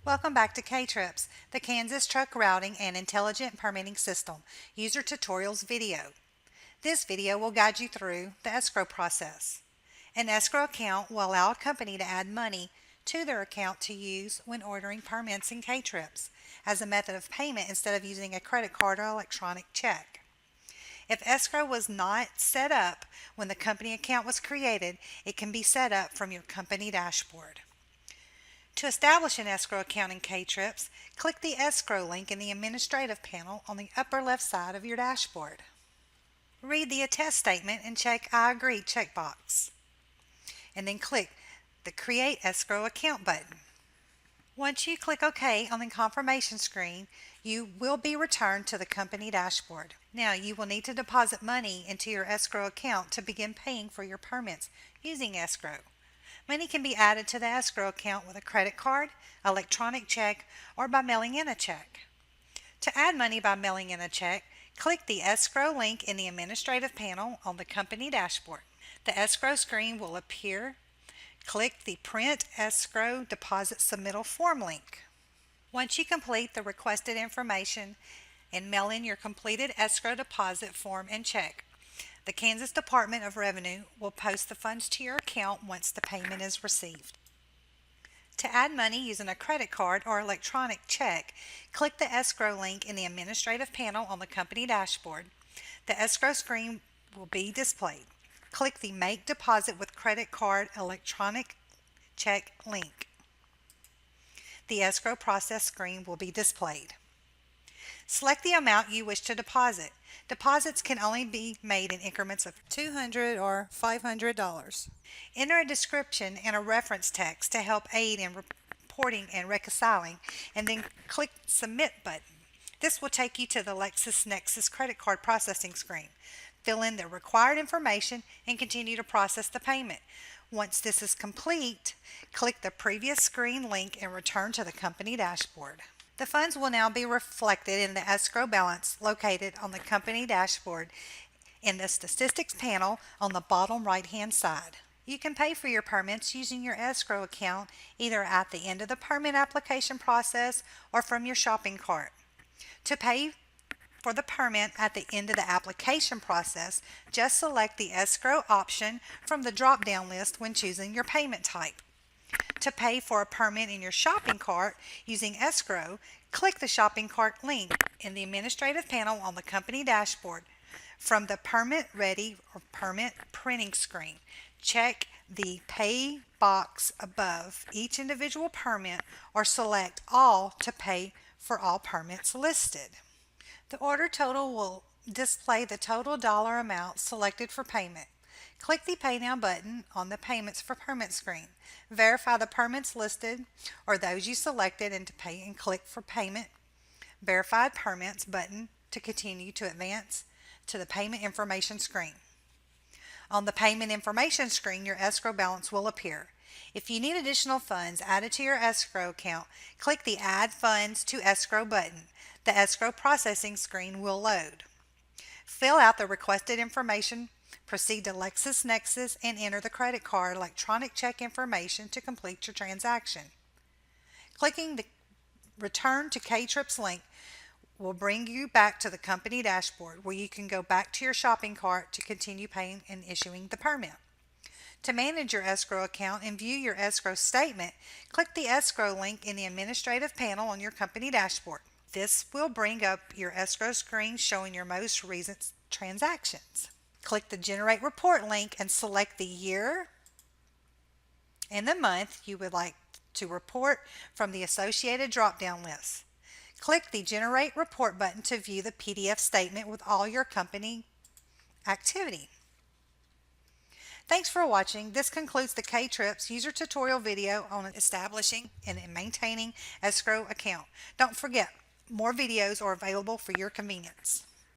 Welcome back to K-Trips, the Kansas Truck Routing and Intelligent Permitting System User Tutorials video. This video will guide you through the escrow process. An escrow account will allow a company to add money to their account to use when ordering permits and K-Trips as a method of payment instead of using a credit card or electronic check. If escrow was not set up when the company account was created, it can be set up from your company dashboard. To establish an escrow account in K-Trips, click the Escrow link in the Administrative panel on the upper left side of your dashboard. Read the attest statement and check I agree checkbox, and then click the Create Escrow Account button. Once you click OK on the confirmation screen, you will be returned to the company dashboard. Now you will need to deposit money into your escrow account to begin paying for your permits using escrow. Money can be added to the escrow account with a credit card, electronic check, or by mailing in a check. To add money by mailing in a check, click the Escrow link in the Administrative panel on the company dashboard. The escrow screen will appear. Click the Print Escrow Deposit Submittal Form link. Once you complete the requested information and mail in your completed escrow deposit form and check, the Kansas Department of Revenue will post the funds to your account once the payment is received. To add money using a credit card or electronic check, click the Escrow link in the Administrative panel on the company dashboard. The escrow screen will be displayed. Click the Make Deposit with Credit Card Electronic Check link. The escrow process screen will be displayed. Select the amount you wish to deposit. Deposits can only be made in increments of $200 or $500. Enter a description and a reference text to help aid in reporting and reconciling, and then click Submit button. This will take you to the LexisNexis credit card processing screen. Fill in the required information and continue to process the payment. Once this is complete, click the previous screen link and return to the company dashboard. The funds will now be reflected in the escrow balance located on the company dashboard in the Statistics panel on the bottom right-hand side. You can pay for your permits using your escrow account either at the end of the permit application process or from your shopping cart. To pay for the permit at the end of the application process, just select the escrow option from the drop-down list when choosing your payment type. To pay for a permit in your shopping cart using escrow, click the shopping cart link in the Administrative panel on the company dashboard. From the Permit Ready or Permit Printing screen, check the Pay box above each individual permit or select All to pay for all permits listed. The order total will display the total dollar amount selected for payment. Click the Pay Now button on the Payments for Permit screen. Verify the permits listed or those you selected and to pay, and click for Payment. Verified Permits button to continue to advance to the Payment Information screen. On the Payment Information screen, your escrow balance will appear. If you need additional funds added to your escrow account, click the Add Funds to Escrow button. The escrow processing screen will load. Fill out the requested information. Proceed to LexisNexis and enter the credit card electronic check information to complete your transaction. Clicking the Return to K-Trips link will bring you back to the company dashboard where you can go back to your shopping cart to continue paying and issuing the permit. To manage your escrow account and view your escrow statement, click the Escrow link in the Administrative panel on your company dashboard. This will bring up your escrow screen showing your most recent transactions. Click the Generate Report link and select the year and the month you would like to report from the associated drop-down list. Click the Generate Report button to view the PDF statement with all your company activity. Thanks for watching. This concludes the K-Trips user tutorial video on establishing and maintaining escrow account. Don't forget, more videos are available for your convenience.